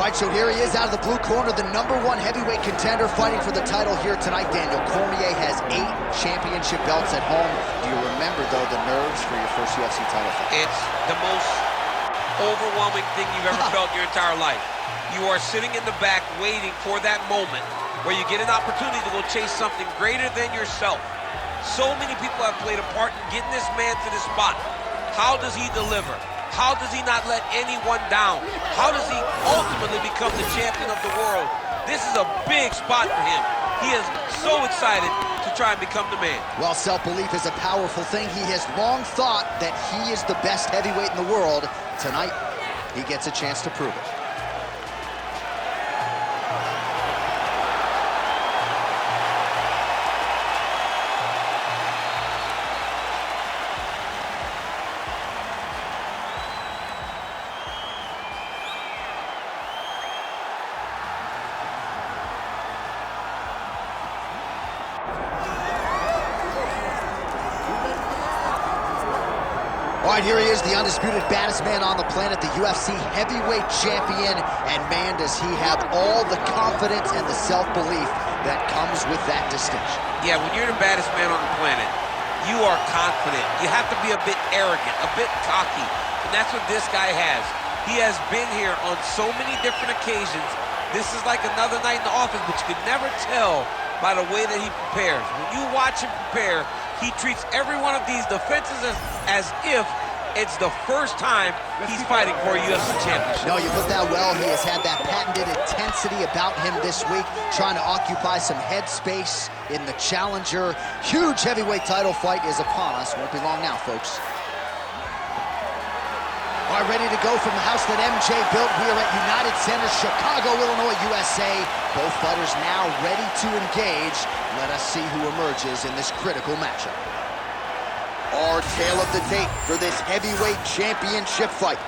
All right, so here he is out of the blue corner, the #1 heavyweight contender fighting for the title here tonight. Daniel Cormier has 8 championship belts at home. Do you remember, though, the nerves for your first UFC title fight? It's the most overwhelming thing you've ever felt in your entire life. You are sitting in the back waiting for that moment where you get an opportunity to go chase something greater than yourself. So many people have played a part in getting this man to this spot. How does he deliver? How does he not let anyone down? How does he ultimately become the champion of the world? This is a big spot for him. He is so excited to try and become the man. Well, self-belief is a powerful thing. He has long thought that he is the best heavyweight in the world. Tonight, he gets a chance to prove it. All right, here he is, the undisputed baddest man on the planet, the UFC heavyweight champion. And man, does he have all the confidence and the self-belief that comes with that distinction. Yeah, when you're the baddest man on the planet, you are confident. You have to be a bit arrogant, a bit cocky. And that's what this guy has. He has been here on so many different occasions. This is like another night in the office, but you could never tell by the way that he prepares. When you watch him prepare, he treats every one of these defenses as if it's the first time he's fighting for a UFC championship. No, you put that well. He has had that patented intensity about him this week, trying to occupy some head space in the challenger. Huge heavyweight title fight is upon us. Won't be long now, folks. All right, ready to go from the house that MJ built. We are at United Center, Chicago, Illinois, USA. Both fighters now ready to engage. Let us see who emerges in this critical matchup. Our tale of the tape for this heavyweight championship fight.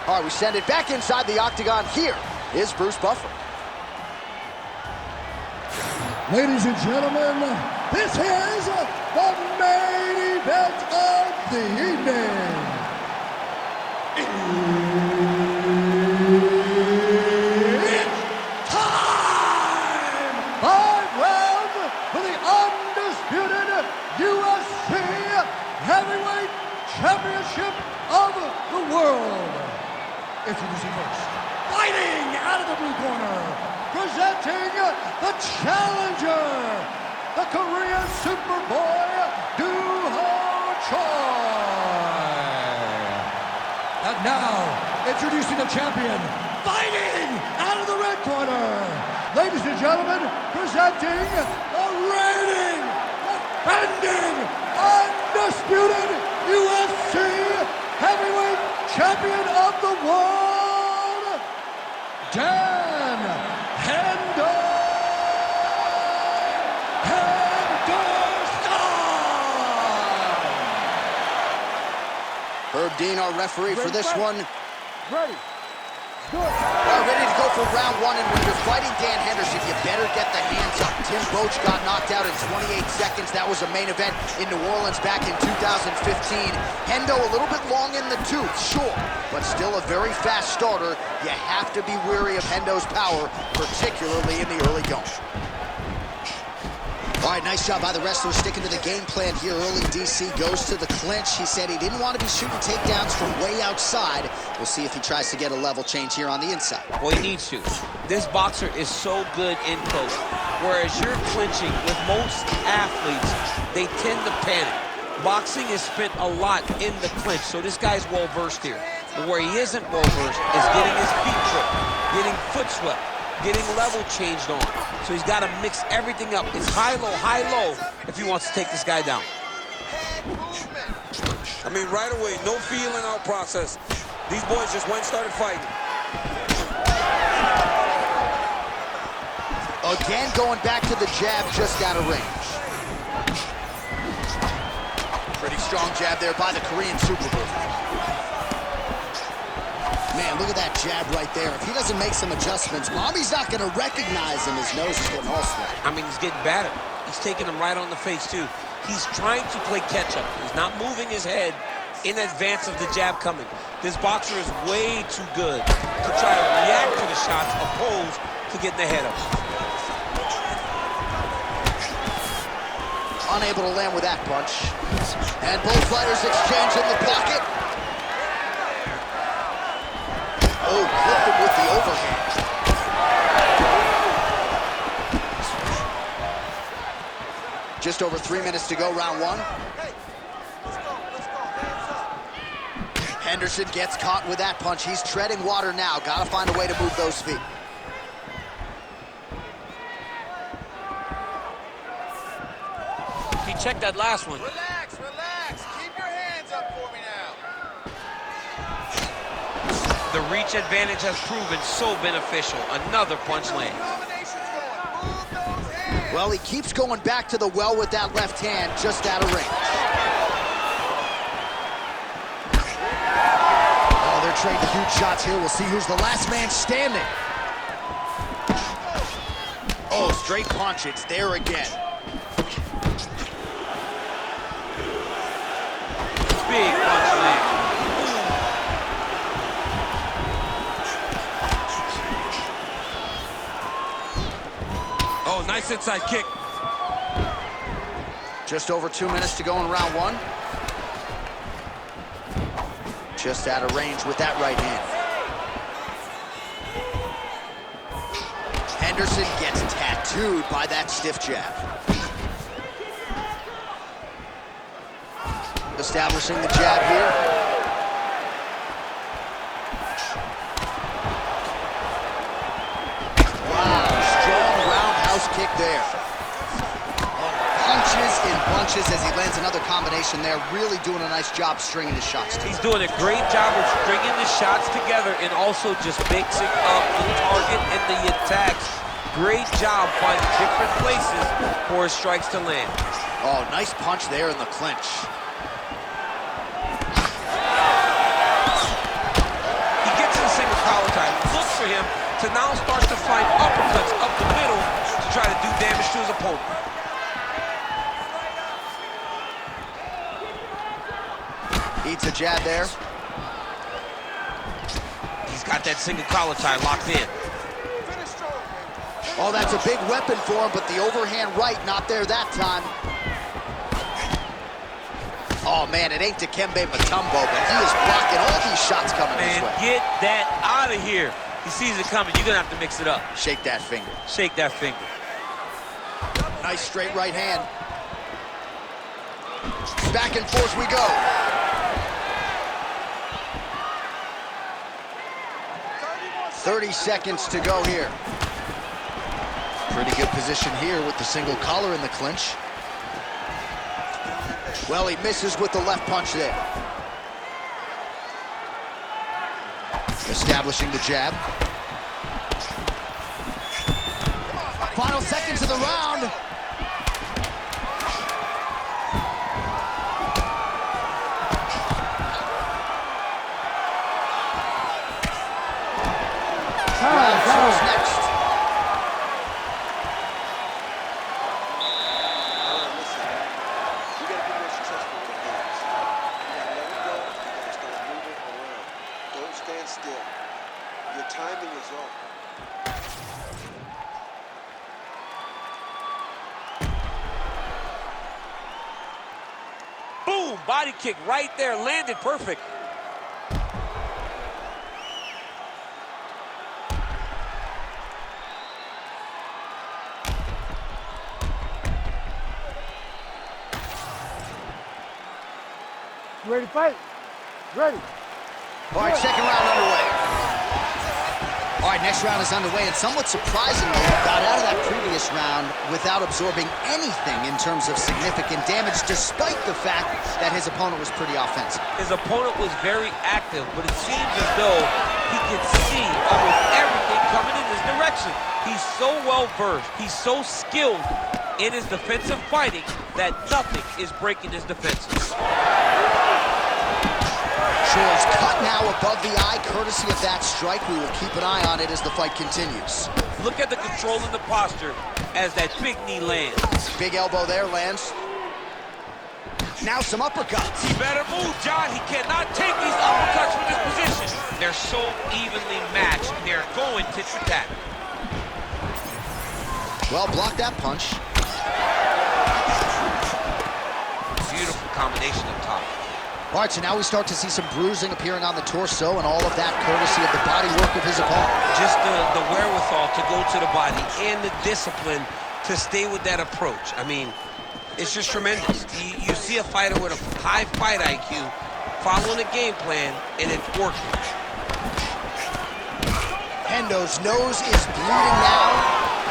All right, we send it back inside the octagon. Here is Bruce Buffer. Ladies and gentlemen, this is the main event of the evening. It's time! 5 rounds for the undisputed UFC Heavyweight Championship of the world. Introducing first, fighting out of the blue corner, presenting the challenger, the Korean Superboy, Duho Choi. And now, introducing the champion, fighting out of the red corner. Ladies and gentlemen, presenting the reigning, defending, undisputed UFC Heavyweight Champion of the world, Dan Herb Dean, our referee for this one. Ready. Good. Ready to go for round 1, and when you're fighting Dan Henderson, you better get the hands up. Tim Boach got knocked out in 28 seconds. That was a main event in New Orleans back in 2015. Hendo a little bit long in the tooth, sure, but still a very fast starter. You have to be wary of Hendo's power, particularly in the early going. All right, nice job by the wrestler sticking to the game plan here early. DC goes to the clinch. He said he didn't want to be shooting takedowns from way outside. We'll see if he tries to get a level change here on the inside. Well, he needs to. This boxer is so good in close. Whereas you're clinching with most athletes, they tend to panic. Boxing is spent a lot in the clinch, so this guy's well-versed here. But where he isn't well-versed is getting his feet tripped, getting foot swept, getting level changed on. So he's got to mix everything up. It's high-low if he wants to take this guy down. I mean, right away, no feeling out process. These boys just went and started fighting. Again, going back to the jab just out of range. Pretty strong jab there by the Korean Superboy. Man, look at that jab right there. If he doesn't make some adjustments, Mommy's not going to recognize him. His nose is getting all sweaty. I mean, he's getting battered. He's taking him right on the face, too. He's trying to play catch-up. He's not moving his head in advance of the jab coming. This boxer is way too good to try to react to the shots opposed to getting ahead of him. Unable to land with that punch. And both fighters exchange in the pocket. Oh, clipped him with the overhand. Just over 3 minutes to go, round one. Henderson gets caught with that punch. He's treading water now. Got to find a way to move those feet. He checked that last one. Relax, relax. Keep your hands up for me now. The reach advantage has proven so beneficial. Another punch lands. Combinations going. Move those hands. Well, he keeps going back to the well with that left hand, just out of range. Oh, they're trading huge shots here. We'll see who's the last man standing. Oh, straight punch. It's there again. Big punch land. Oh, nice inside kick. Just over 2 minutes to go in round one. Just out of range with that right hand. Henderson gets tattooed by that stiff jab. Establishing the jab here. Wow, strong roundhouse kick there. Punches in bunches as he lands another combination there. Really doing a nice job stringing his shots. He's doing a great job of stringing the shots together and also just mixing up the target and the attacks. Great job finding different places for his strikes to land. Oh, nice punch there in the clinch. Look for him to now start to find uppercuts up the middle to try to do damage to his opponent. Eats a jab there. He's got that single collar tie locked in. Oh, that's a big weapon for him, but the overhand right not there that time. Oh, man, it ain't Dikembe Mutombo, but he is blocking all these shots coming his way. Get that out of here. He sees it coming. You're going to have to mix it up. Shake that finger. Shake that finger. Nice straight right hand. Back and forth we go. "30 seconds to go here. Pretty good position here with the single collar in the clinch. Well, he misses with the left punch there. Establishing the jab. Final seconds of the round. Round two's next. Boom! Body kick right there. Landed perfect. You ready to fight? Ready. All right, second round underway. All right, next round is underway, and somewhat surprisingly, got out of that previous round without absorbing anything in terms of significant damage, despite the fact that his opponent was pretty offensive. His opponent was very active, but it seemed as though he could see almost everything coming in this direction. He's so well-versed. He's so skilled in his defensive fighting that nothing is breaking his defenses. Shores cut now above the eye, courtesy of that strike. We will keep an eye on it as the fight continues. Look at the control in the posture as that big knee lands. Big elbow there lands. Now some uppercuts. He better move, John. He cannot take these uppercuts from this position. They're so evenly matched. They're going tit for tat. Well, block that punch. Beautiful combination up top. All right, so now we start to see some bruising appearing on the torso, and all of that courtesy of the body work of his opponent. Just the wherewithal to go to the body and the discipline to stay with that approach. I mean, it's just tremendous. You see a fighter with a high fight IQ following a game plan, and it's working. Hendo's nose is bleeding now.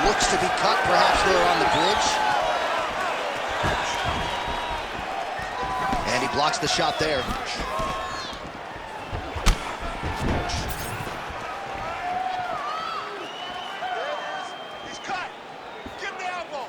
Looks to be cut, perhaps there on the bridge. And he blocks the shot there. He's cut. Give him the elbow.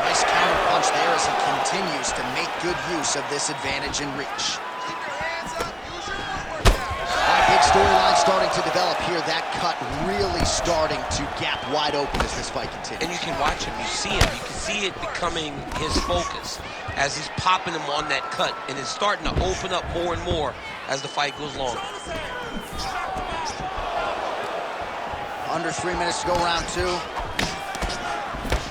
Nice counter punch there as he continues to make good use of this advantage in reach. Keep your hands up. Use your footwork now. All right, big storyline starting to develop here. That cut really starting to gap wide open as this fight continues. And you can watch him, you see him, you can see it becoming his focus as he's popping him on that cut, and it's starting to open up more and more as the fight goes long. Under 3 minutes to go, round two.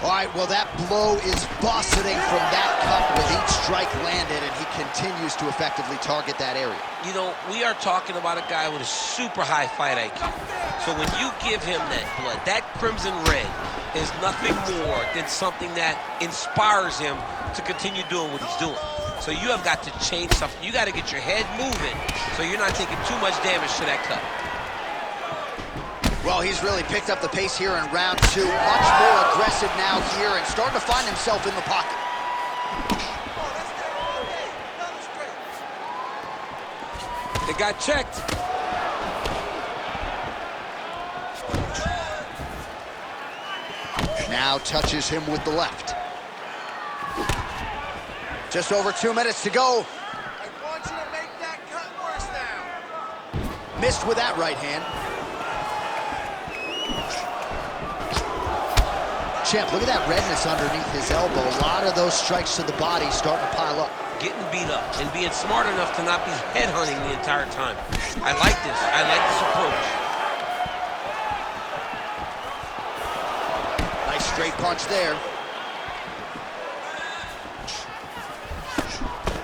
All right, well, that blow is buffeting from that cut with each strike landed, and he continues to effectively target that area. You know, we are talking about a guy with a super high fight IQ. So when you give him that blood, that crimson red is nothing more than something that inspires him to continue doing what he's doing. So you have got to change something. You got to get your head moving so you're not taking too much damage to that cut. Well, he's really picked up the pace here in round two. Much more aggressive now here and starting to find himself in the pocket. They got checked. Now touches him with the left. Just over 2 minutes to go. I want you to make that cut worse now. Missed with that right hand. Champ, look at that redness underneath his elbow. A lot of those strikes to the body starting to pile up. Getting beat up and being smart enough to not be headhunting the entire time. I like this. I like this approach. Nice straight punch there.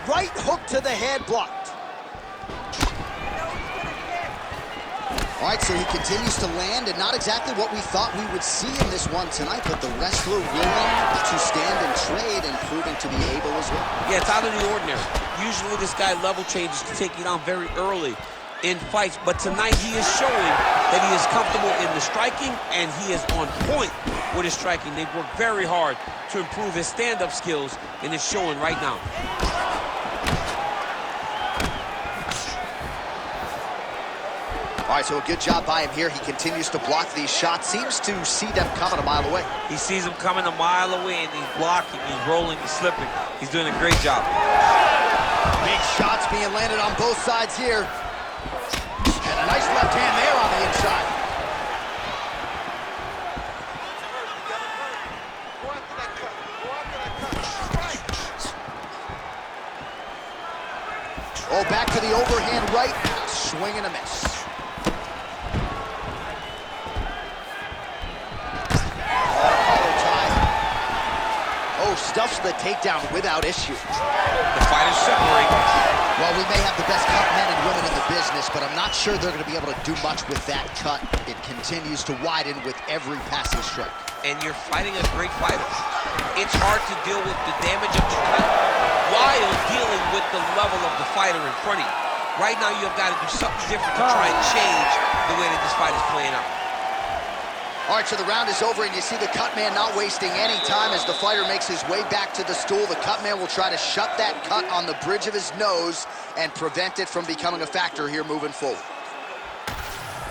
Right hook to the head, blocked. All right, so he continues to land, and not exactly what we thought we would see in this one tonight, but the wrestler willing to stand and trade and proving to be able as well. Yeah, it's out of the ordinary. Usually this guy level changes to take you down very early in fights, but tonight he is showing that he is comfortable in the striking, and he is on point with his striking. They've worked very hard to improve his stand-up skills, and it's showing right now. All right, so a good job by him here. He continues to block these shots. Seems to see them coming a mile away. He sees them coming a mile away, and he's blocking, he's rolling, he's slipping. He's doing a great job. Big shots being landed on both sides here. And a nice left hand there on the inside. Go after that cut. Go after that cut. Strike. Oh, back to the overhand right. Swing and a miss. Stuffs the takedown without issue. The fighters separate. Well, we may have the best cut men and women in the business, but I'm not sure they're going to be able to do much with that cut. It continues to widen with every passing strike. And you're fighting a great fighter. It's hard to deal with the damage of the cut while dealing with the level of the fighter in front of you. Right now, you have got to do something different to try and change the way that this fight is playing out. All right, so the round is over, and you see the cut man not wasting any time as the fighter makes his way back to the stool. The cut man will try to shut that cut on the bridge of his nose and prevent it from becoming a factor here moving forward.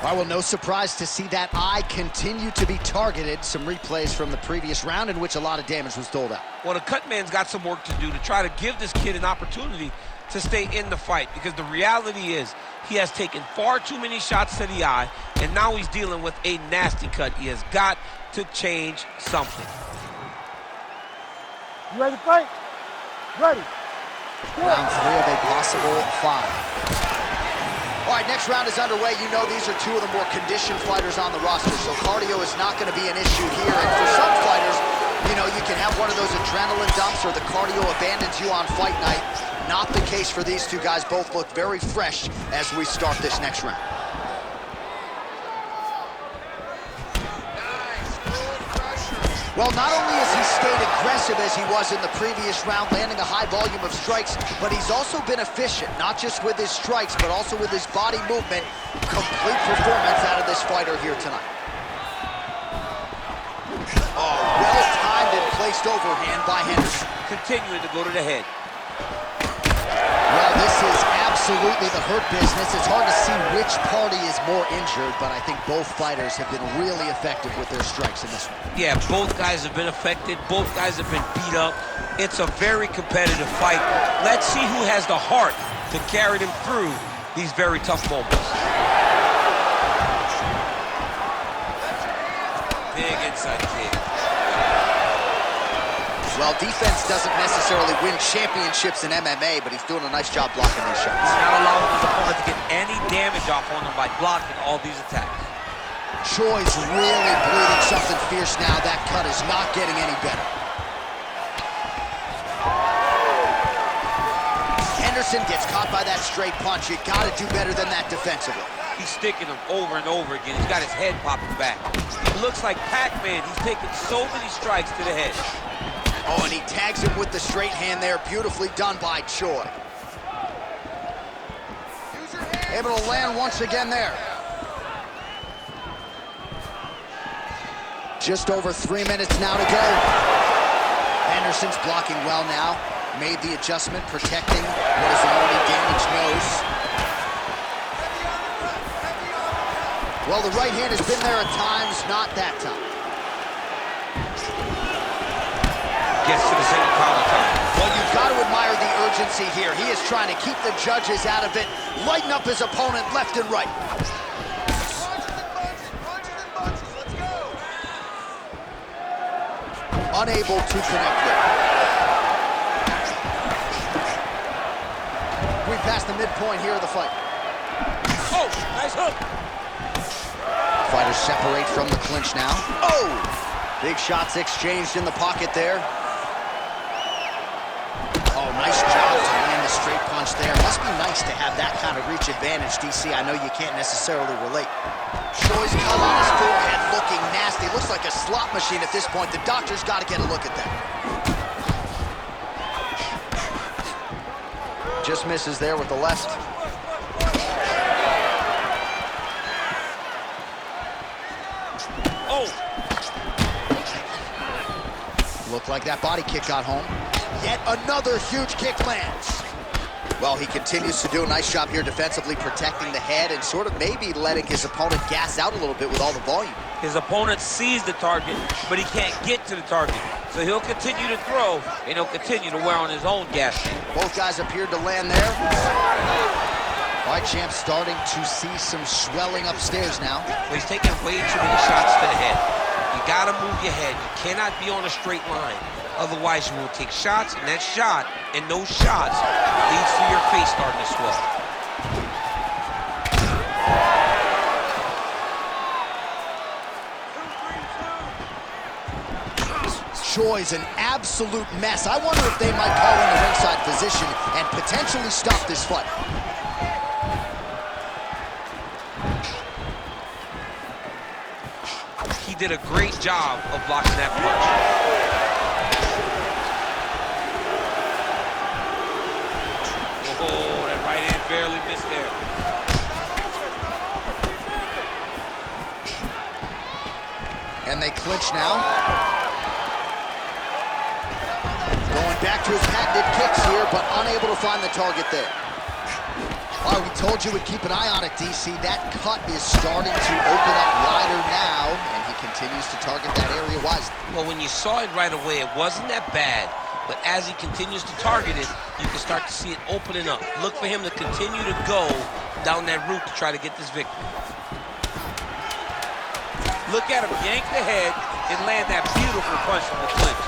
Well, no surprise to see that eye continue to be targeted. Some replays from the previous round in which a lot of damage was doled out. Well, the cut man's got some work to do to try to give this kid an opportunity to stay in the fight, because the reality is he has taken far too many shots to the eye, and now he's dealing with a nasty cut. He has got to change something. You ready to fight? Ready. Round 3 of a possible 5. All right, next round is underway. You know these are two of the more conditioned fighters on the roster, so cardio is not going to be an issue here. And for some fighters, you know, you can have one of those adrenaline dumps or the cardio abandons you on fight night. Not the case for these two guys. Both look very fresh as we start this next round. Well, not only has he stayed aggressive as he was in the previous round, landing a high volume of strikes, but he's also been efficient, not just with his strikes, but also with his body movement. Complete performance out of this fighter here tonight. Oh, well-timed and placed overhand by Henderson. Continuing to go to the head. Well, this is absolutely the hurt business. It's hard to see which party is more injured, but I think both fighters have been really effective with their strikes in this one. Yeah, both guys have been affected. Both guys have been beat up. It's a very competitive fight. Let's see who has the heart to carry them through these very tough moments. Big inside kick. Well, defense doesn't necessarily win championships in MMA, but he's doing a nice job blocking these shots. He's not allowing his opponent to get any damage off on him by blocking all these attacks. Choi's really bleeding something fierce now. That cut is not getting any better. Henderson gets caught by that straight punch. You got to do better than that defensively. He's sticking him over and over again. He's got his head popping back. He looks like Pac-Man. He's taking so many strikes to the head. Oh, and he tags him with the straight hand there. Beautifully done by Choi. Able to land once again there. Just over 3 minutes now to go. Henderson's blocking well now. Made the adjustment, protecting what is an already damaged nose. Well, the right hand has been there at times, not that time. Gets to the single collar time. Well, you've got to admire the urgency here. He is trying to keep the judges out of it, lighten up his opponent left and right. Unable to connect there. We passed the midpoint here of the fight. Oh, nice hook. Fighters separate from the clinch now. Oh! Big shots exchanged in the pocket there. Oh, nice job to land the straight punch there. Must be nice to have that kind of reach advantage, DC. I know you can't necessarily relate. Choi's cut on his forehead looking nasty. Looks like a slot machine at this point. The doctor's got to get a look at that. Just misses there with the left. Oh! Looked like that body kick got home. Yet another huge kick lands. Well, he continues to do a nice job here defensively, protecting the head and sort of maybe letting his opponent gas out a little bit with all the volume. His opponent sees the target, but he can't get to the target. So he'll continue to throw, and he'll continue to wear on his own gas tank. Both guys appeared to land there. Fight champ starting to see some swelling upstairs now. Well, he's taking way too many shots to the head. You gotta move your head. You cannot be on a straight line. Otherwise, you will take shots, and that shot and those shots leads to your face starting to swell. Choi's an absolute mess. I wonder if they might call in the ringside physician and potentially stop this fight. He did a great job of blocking that punch. Oh, that right hand barely missed there. And they clinch now. Going back to his patented kicks here, but unable to find the target there. All right, we told you we'd keep an eye on it, DC. That cut is starting to open up wider now, and he continues to target that area wisely. Well, when you saw it right away, it wasn't that bad. But as he continues to target it, you can start to see it opening up. Look for him to continue to go down that route to try to get this victory. Look at him yank the head and land that beautiful punch from the clinch.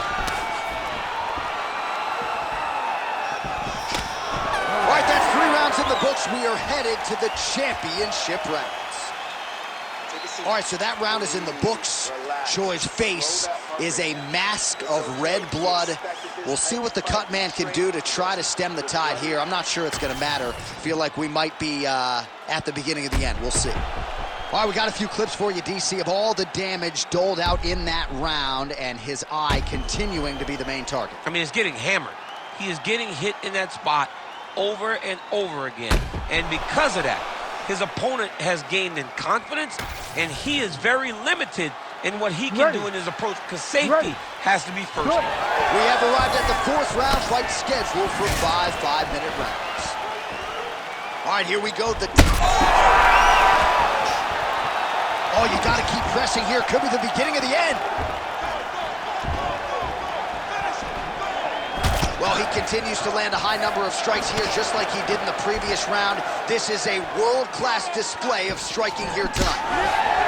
All right, that's 3 rounds in the books. We are headed to the championship rounds. All right, so that round is in the books. Choi's face is a mask of red blood. We'll see what the cut man can do to try to stem the tide here. I'm not sure it's going to matter. Feel like we might be at the beginning of the end. We'll see. All right, we got a few clips for you, DC, of all the damage doled out in that round, and his eye continuing to be the main target. I mean, he's getting hammered. He is getting hit in that spot over and over again. And because of that, his opponent has gained in confidence, and he is very limited in what he can do in his approach, because safety has to be first. We have arrived at the 4th round fight scheduled for 5 5-minute rounds. All right, here we go. Oh, you got to keep pressing here. Could be the beginning of the end. Well, he continues to land a high number of strikes here, just like he did in the previous round. This is a world-class display of striking here tonight.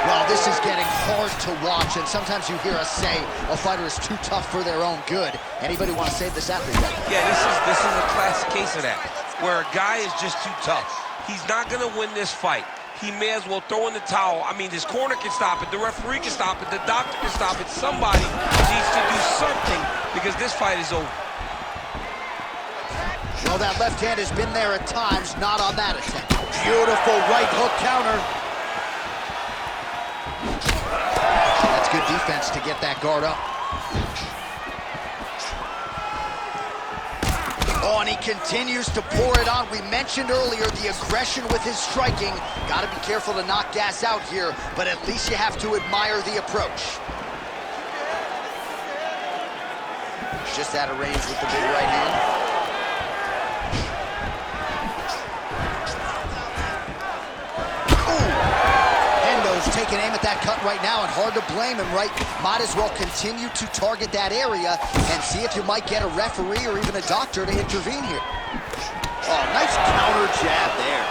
Well, this is getting hard to watch, and sometimes you hear us say a fighter is too tough for their own good. Anybody want to save this athlete right now? Yeah, this is a classic case of that, where a guy is just too tough. He's not going to win this fight. He may as well throw in the towel. I mean, this corner can stop it, the referee can stop it, the doctor can stop it. Somebody needs to do something, because this fight is over. Well, that left hand has been there at times, not on that attempt. Beautiful right hook counter. That's good defense to get that guard up. Oh, and he continues to pour it on. We mentioned earlier the aggression with his striking. Got to be careful to knock gas out here, but at least you have to admire the approach. Just out of range with the big right hand. Taking aim at that cut right now, and hard to blame him, right? Might as well continue to target that area and see if you might get a referee or even a doctor to intervene here. Oh, nice counter jab there.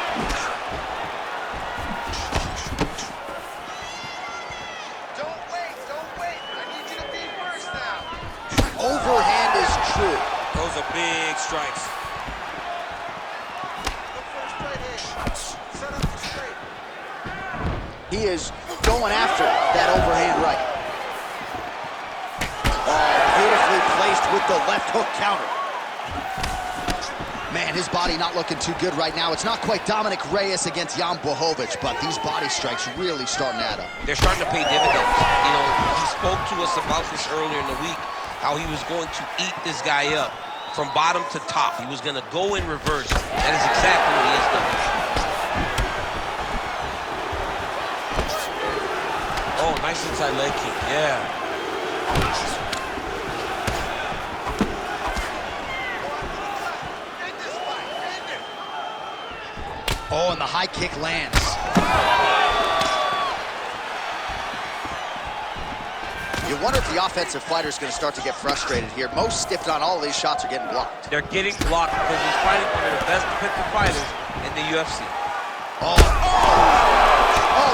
Don't wait. I need you to be first now. Overhand is true. Those are big strikes. The first right hand. Set up the straight. He is going after that overhand right. Oh, beautifully placed with the left hook counter. Man, his body not looking too good right now. It's not quite Dominic Reyes against Jan Blachowicz, but these body strikes really starting to add up. They're starting to pay dividends. You know, he spoke to us about this earlier in the week, how he was going to eat this guy up from bottom to top. He was going to go in reverse. That is exactly what he has done. Oh, nice inside leg kick, yeah. Oh, and the high kick lands. You wonder if the offensive fighter is going to start to get frustrated here. Most, if not all, of these shots are getting blocked. They're getting blocked because he's fighting one of the best defensive fighters in the UFC. Oh,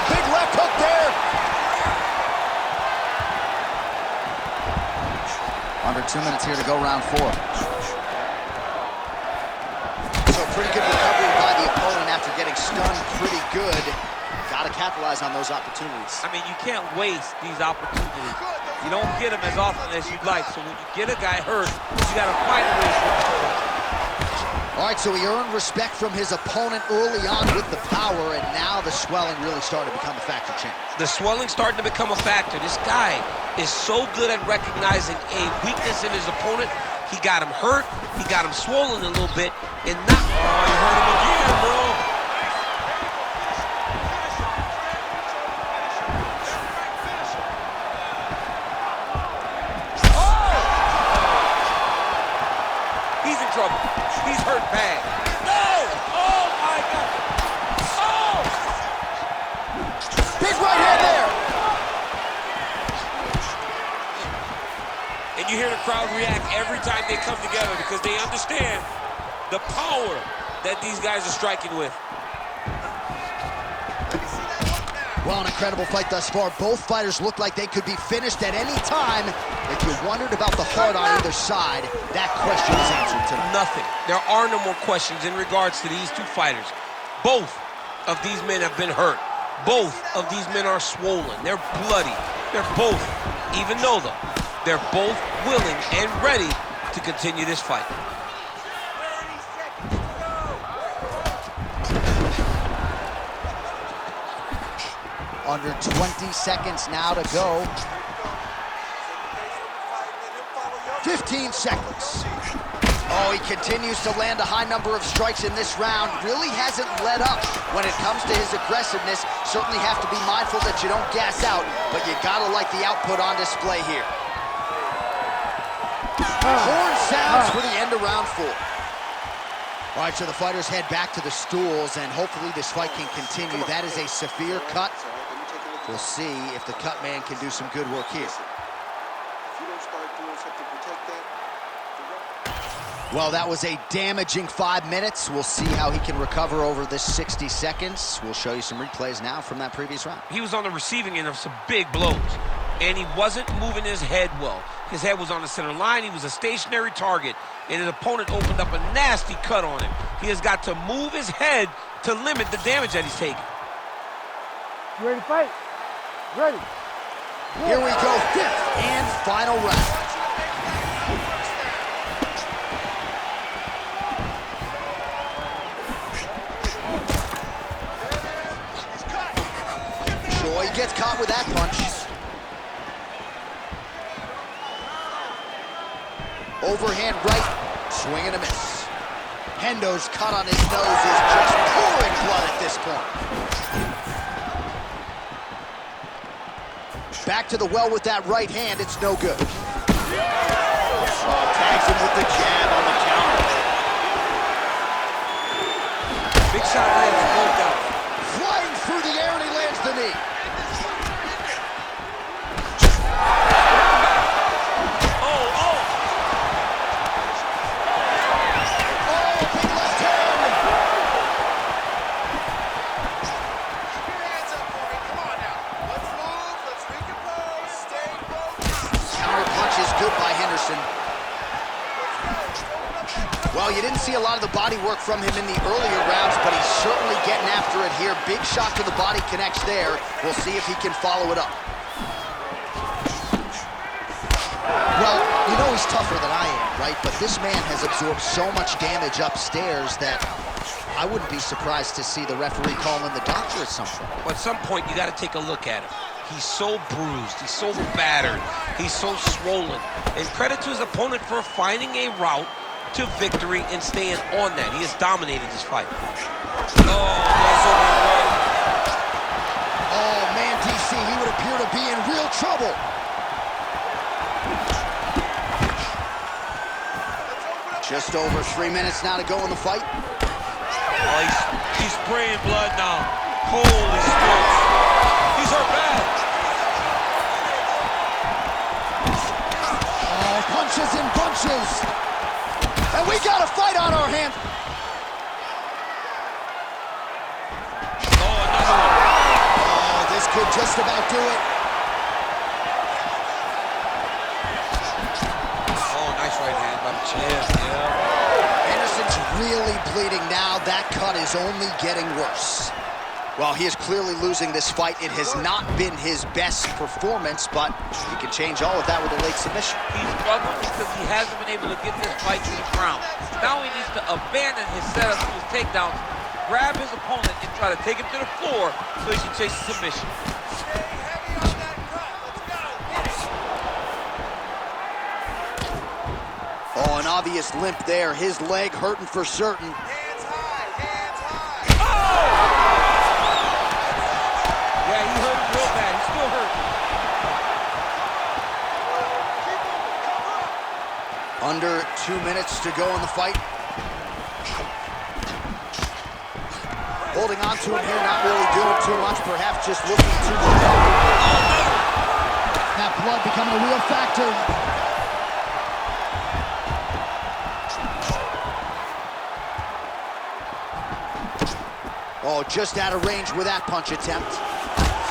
big left hook there. Under 2 minutes here to go, round 4. So pretty good recovery by the opponent after getting stunned pretty good. Got to capitalize on those opportunities. I mean, you can't waste these opportunities. You don't get them as often as you'd like. So when you get a guy hurt, you got to find a way to switch the fight. All right, so he earned respect from his opponent early on with the power, and now the swelling really started to become a factor change. The swelling starting to become a factor. This guy is so good at recognizing a weakness in his opponent. He got him hurt, he got him swollen a little bit, and not... Oh, you hurt him again, bro. He's in trouble. He's hurt bad. No! Oh, my God. right hand there. And you hear the crowd react every time they come together because they understand the power that these guys are striking with. Well, an incredible fight thus far. Both fighters look like they could be finished at any time. If you wondered about the heart on either side, that question is answered tonight. Nothing. There are no more questions in regards to these two fighters. Both of these men have been hurt. Both of these men are swollen. They're bloody. They're both, even though they're both willing and ready to continue this fight. Under 20 seconds now to go. 15 seconds. Oh, he continues to land a high number of strikes in this round. Really hasn't let up when it comes to his aggressiveness. Certainly have to be mindful that you don't gas out, but you gotta like the output on display here. Horn sounds for the end of round 4. All right, so the fighters head back to the stools, and hopefully this fight can continue. That is a severe cut. We'll see if the cut man can do some good work here. Well, that was a damaging 5 minutes. We'll see how he can recover over this 60 seconds. We'll show you some replays now from that previous round. He was on the receiving end of some big blows, and he wasn't moving his head well. His head was on the center line. He was a stationary target, and his opponent opened up a nasty cut on him. He has got to move his head to limit the damage that he's taking. You ready to fight? Ready. Here we go, 5th and final round. Joy gets caught with that punch. Overhand right, swing and a miss. Hendo's cut on his nose is just pouring blood at this point. Back to the well with that right hand, it's no good. Oh, tags him with the jab on the counter. Big shot lands both down. Flying through the air and he lands the knee. Well, you didn't see a lot of the body work from him in the earlier rounds, but he's certainly getting after it here. Big shot to the body connects there. We'll see if he can follow it up. Well, you know he's tougher than I am, right? But this man has absorbed so much damage upstairs that I wouldn't be surprised to see the referee call in the doctor at some point. Well, at some point, you got to take a look at him. He's so bruised, he's so battered, he's so swollen. And credit to his opponent for finding a route to victory and staying on that. He has dominated this fight. Oh, man, DC, he would appear to be in real trouble. Just over 3 minutes now to go in the fight. Oh, he's spraying blood now. Holy smokes. He's hurt bad. Oh, punches and bunches. And we got a fight on our hands. Oh, another one. Oh, this could just about do it. Oh, nice right hand by the chest, yeah. Anderson's really bleeding now. That cut is only getting worse. While he is clearly losing this fight, it has not been his best performance, but he can change all of that with a late submission. He's struggling because he hasn't been able to get this fight to the ground. Now he needs to abandon his setup to his takedowns, grab his opponent, and try to take him to the floor so he can chase the submission. Oh, an obvious limp there. His leg hurting for certain. Hands high, hands high. Yeah, he hurt him real bad. He's still hurt. Under 2 minutes to go in the fight. Holding on to him here, not really doing too much, perhaps just looking to recover. That blood becoming a real factor. Oh, just out of range with that punch attempt.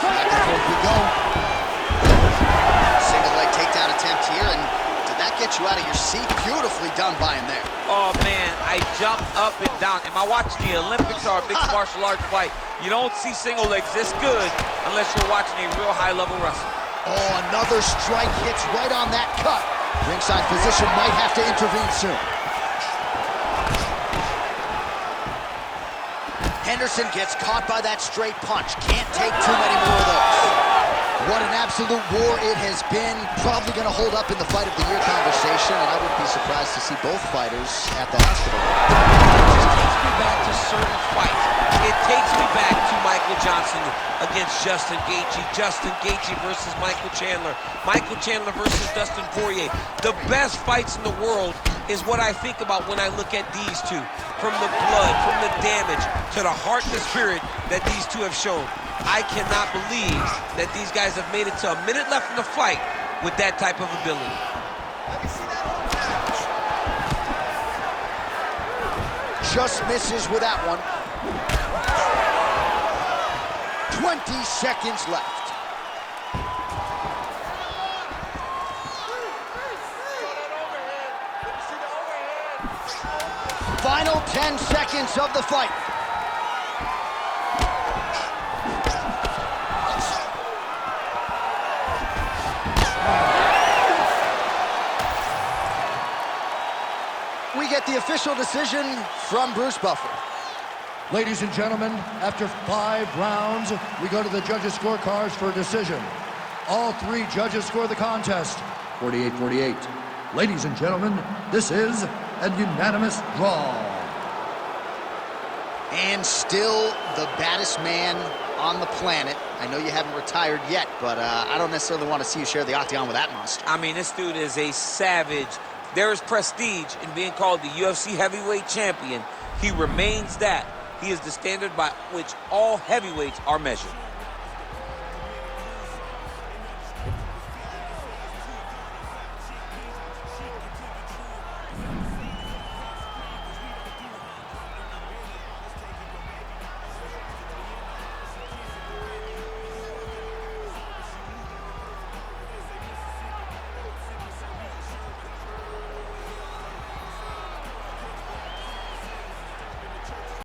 Back and forth we go. Single leg takedown attempt here, and did that get you out of your seat? Beautifully done by him there. Oh, man, I jumped up and down. Am I watching the Olympics or a mixed martial arts fight? You don't see single legs this good unless you're watching a real high-level wrestler. Oh, another strike hits right on that cut. Ringside physician might have to intervene soon. Henderson gets caught by that straight punch. Can't take too many more of those. What an absolute war it has been. Probably going to hold up in the fight of the year conversation, and I wouldn't be surprised to see both fighters at the hospital. It just takes me back to certain fights. It takes me back to Michael Johnson against Justin Gaethje. Justin Gaethje versus Michael Chandler. Michael Chandler versus Dustin Poirier. The best fights in the world is what I think about when I look at these two. From the blood, from the damage, to the heart and the spirit that these two have shown. I cannot believe that these guys have made it to a minute left in the fight with that type of ability. Just misses with that one. 20 seconds left. Final 10 seconds of the fight. We get the official decision from Bruce Buffer. Ladies and gentlemen, after 5 rounds, we go to the judges' scorecards for a decision. All 3 judges score the contest, 48-48. Ladies and gentlemen, this is a unanimous draw. And still the baddest man on the planet. I know you haven't retired yet, but I don't necessarily want to see you share the octagon with that monster. I mean, this dude is a savage. There is prestige in being called the UFC heavyweight champion. He remains that. He is the standard by which all heavyweights are measured.